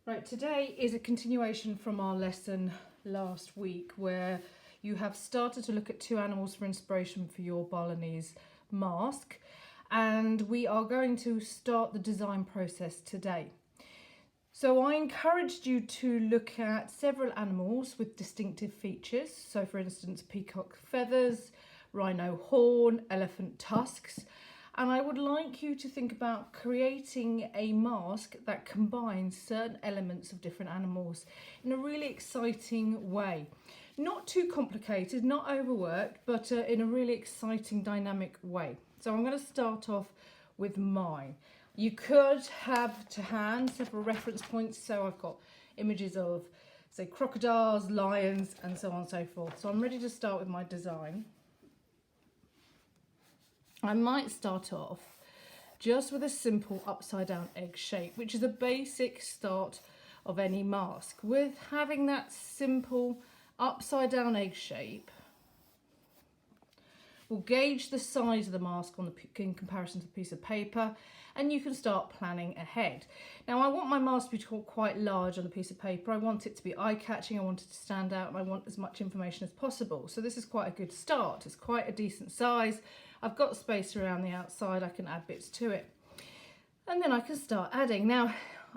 Right, today is a continuation from our lesson last week where you have started to look at two animals for inspiration for your Balinese mask, and we are going to start the design process today. So I encouraged you to look at several animals with distinctive features. So for instance, peacock feathers, rhino horn, elephant tusks. And I would like you to think about creating a mask that combines certain elements of different animals in a really exciting way. Not too complicated, not overworked, but in a really exciting, dynamic way. So I'm going to start off with mine. You could have to hand several reference points. So I've got images of, say, crocodiles, lions, and so on and so forth. So I'm ready to start with my design. I might start off just with a simple upside down egg shape, which is a basic start of any mask. With having that simple upside down egg shape, we'll gauge the size of the mask in comparison to the piece of paper, and you can start planning ahead. Now, I want my mask to be quite large on the piece of paper. I want it to be eye-catching, I want it to stand out, and I want as much information as possible. So this is quite a good start. It's quite a decent size. I've got space around the outside, I can add bits to it. And then I can start adding. Now,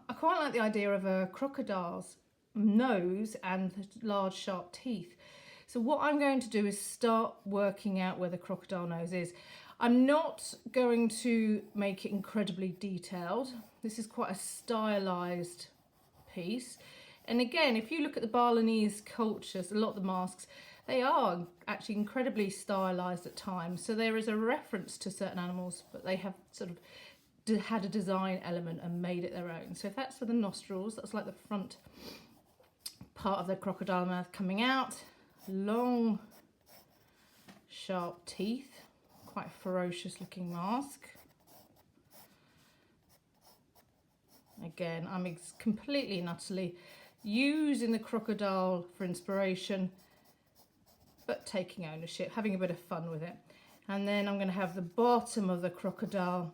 I quite like the idea of a crocodile's nose and large sharp teeth. So what I'm going to do is start working out where the crocodile nose is. I'm not going to make it incredibly detailed. This is quite a stylized piece. And again, if you look at the Balinese cultures, a lot of the masks, they are actually incredibly stylized at times. So there is a reference to certain animals, but they have sort of had a design element and made it their own. So if that's for the nostrils, that's like the front part of the crocodile mouth coming out. Long, sharp teeth, quite a ferocious looking mask. Again, I'm completely and utterly using the crocodile for inspiration, but taking ownership, having a bit of fun with it. And then I'm going to have the bottom of the crocodile,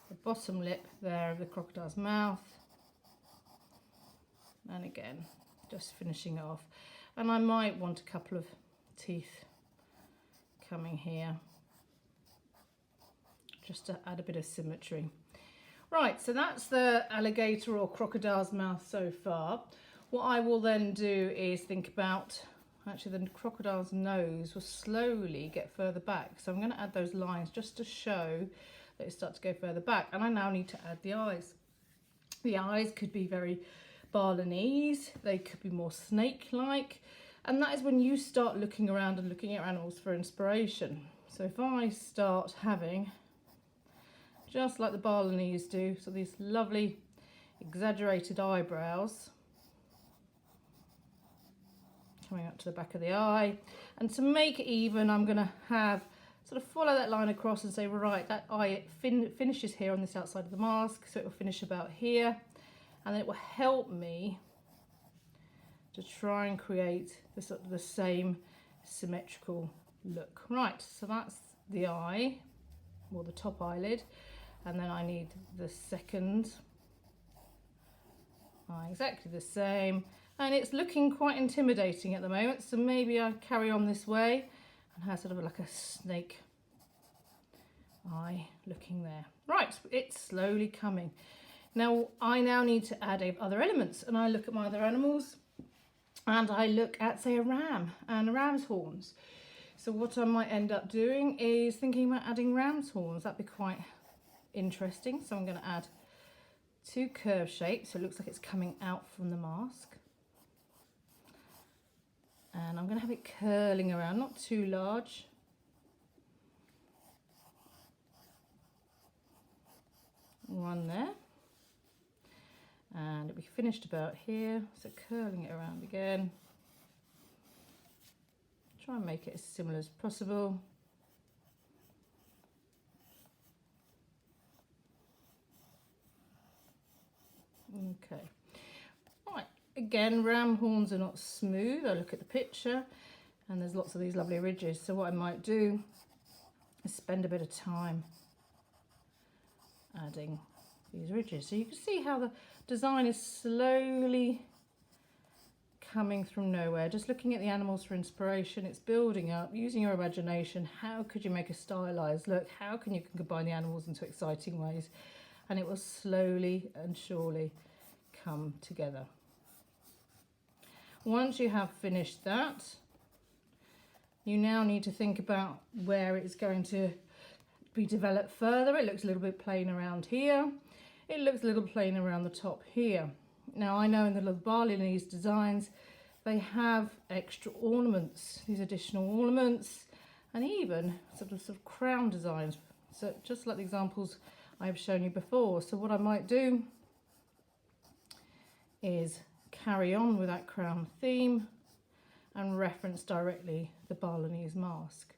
the bottom lip there of the crocodile's mouth. And again, just finishing it off. And I might want a couple of teeth coming here, just to add a bit of symmetry. Right, so that's the alligator or crocodile's mouth so far. What I will then do is think about, actually the crocodile's nose will slowly get further back. So I'm going to add those lines just to show that it starts to go further back. And I now need to add the eyes. The eyes could be very Balinese, they could be more snake-like, and that is when you start looking around and looking at animals for inspiration. So if I start having, just like the Balinese do, so these lovely exaggerated eyebrows coming up to the back of the eye, and to make it even, I'm going to have sort of follow that line across and say, right, that eye finishes here on this outside of the mask, so it will finish about here. And it will help me to try and create the same symmetrical look. Right, so that's the eye, or the top eyelid. And then I need the second eye, exactly the same. And it's looking quite intimidating at the moment, so maybe I carry on this way and have sort of like a snake eye looking there. Right, it's slowly coming. Now, I now need to add other elements, and I look at my other animals and I look at, say, a ram and a ram's horns. So what I might end up doing is thinking about adding ram's horns. That'd be quite interesting. So I'm going to add two curve shapes, so it looks like it's coming out from the mask. And I'm going to have it curling around, not too large. One there. And it'll be finished about here, so curling it around again. Try and make it as similar as possible. Okay. Right, again, ram horns are not smooth. I look at the picture and there's lots of these lovely ridges. So what I might do is spend a bit of time adding these ridges. So you can see how the design is slowly coming from nowhere. Just looking at the animals for inspiration, it's building up, using your imagination. How could you make a stylized look? How can you combine the animals into exciting ways? And it will slowly and surely come together. Once you have finished that, you now need to think about where it's going to be developed further. It looks a little bit plain around here. It looks a little plain around the top here. Now I know in the little Balinese designs, they have extra ornaments, these additional ornaments, and even sort of crown designs. So just like the examples I've shown you before. So what I might do is carry on with that crown theme and reference directly the Balinese mask.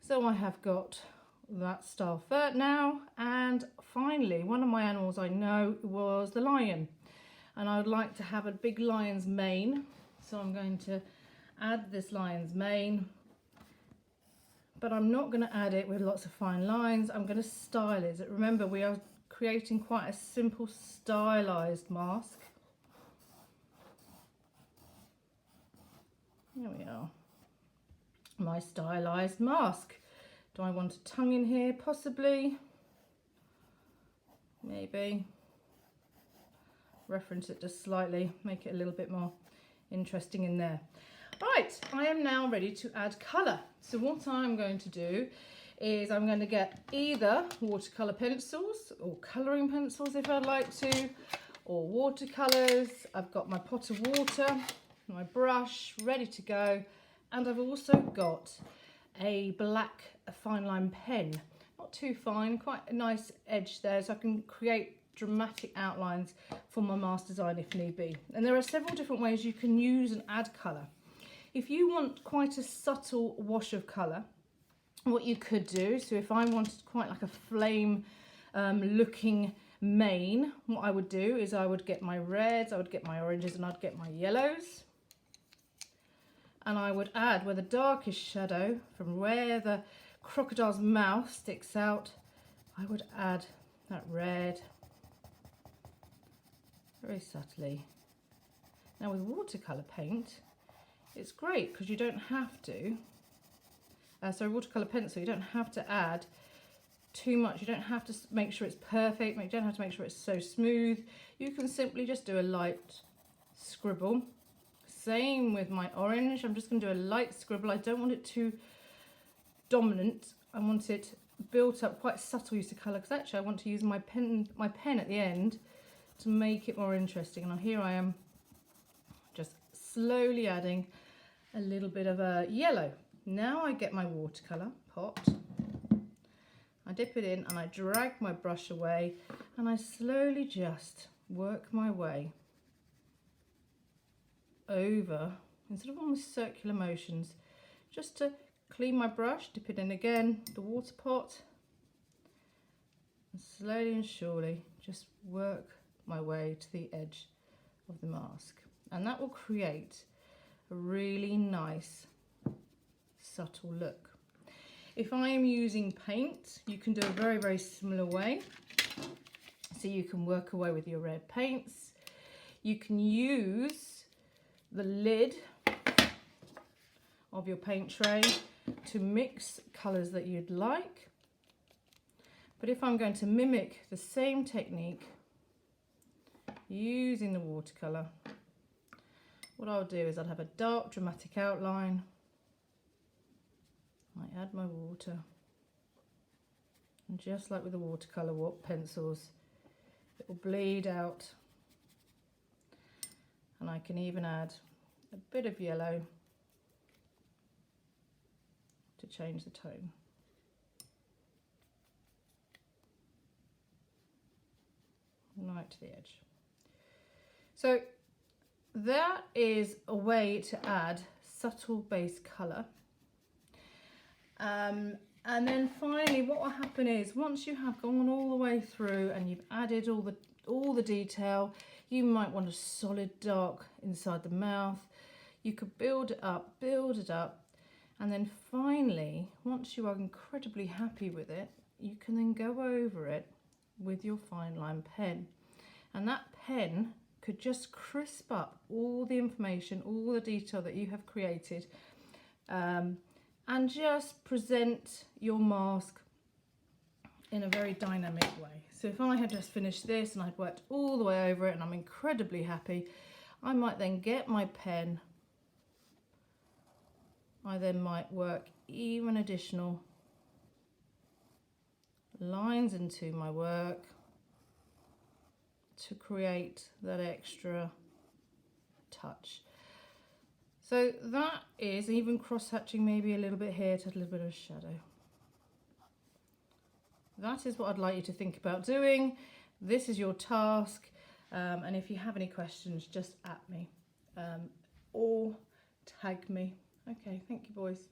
So I have got that style now, and finally one of my animals I know was the lion, and I would like to have a big lion's mane, so I'm going to add this lion's mane, but I'm not going to add it with lots of fine lines. I'm going to style it. Remember, we are creating quite a simple stylized mask. There we are, my stylized mask. Do I want a tongue in here? Possibly, maybe. Reference it just slightly, make it a little bit more interesting in there. Right, I am now ready to add colour. So what I'm going to do is I'm going to get either watercolour pencils or colouring pencils if I'd like to, or watercolours. I've got my pot of water, my brush ready to go, and I've also got a black fine line pen, not too fine, quite a nice edge there, so I can create dramatic outlines for my mask design if need be. And there are several different ways you can use and add colour. If you want quite a subtle wash of colour, what you could do, so if I wanted quite like a flame looking mane, what I would do is I would get my reds, I would get my oranges, and I'd get my yellows. And I would add where the darkest shadow, from where the crocodile's mouth sticks out, I would add that red very subtly. Now with watercolour paint, it's great because you don't have to, watercolour pencil, you don't have to add too much. You don't have to make sure it's perfect, you don't have to make sure it's so smooth. You can simply just do a light scribble. Same with my orange, I'm just going to do a light scribble. I don't want it too dominant, I want it built up, quite subtle use of colour, because actually I want to use my pen at the end to make it more interesting. And here I am just slowly adding a little bit of a yellow. Now I get my watercolour pot, I dip it in and I drag my brush away and I slowly just work my way over in sort of almost circular motions, just to clean my brush, dip it in again, the water pot, and slowly and surely just work my way to the edge of the mask. And that will create a really nice subtle look. If I am using paint, you can do a very, very similar way. So you can work away with your red paints. You can use the lid of your paint tray to mix colours that you'd like. But if I'm going to mimic the same technique using the watercolour, what I'll do is I'll have a dark dramatic outline. I add my water, and just like with the watercolour pencils, it will bleed out. And I can even add a bit of yellow to change the tone. Right to the edge. So that is a way to add subtle base colour. And then finally what will happen is, once you have gone all the way through and you've added all the detail, you might want a solid dark inside the mouth. You could build it up, and then finally, once you are incredibly happy with it, you can then go over it with your fine line pen. And that pen could just crisp up all the information, all the detail that you have created, and just present your mask in a very dynamic way. So if I had just finished this and I'd worked all the way over it and I'm incredibly happy, I might then get my pen. I then might work even additional lines into my work to create that extra touch. So that is even cross-hatching maybe a little bit here to add a little bit of shadow. That is what I'd like you to think about doing. This is your task, and if you have any questions, just at me or tag me. Okay, thank you, boys.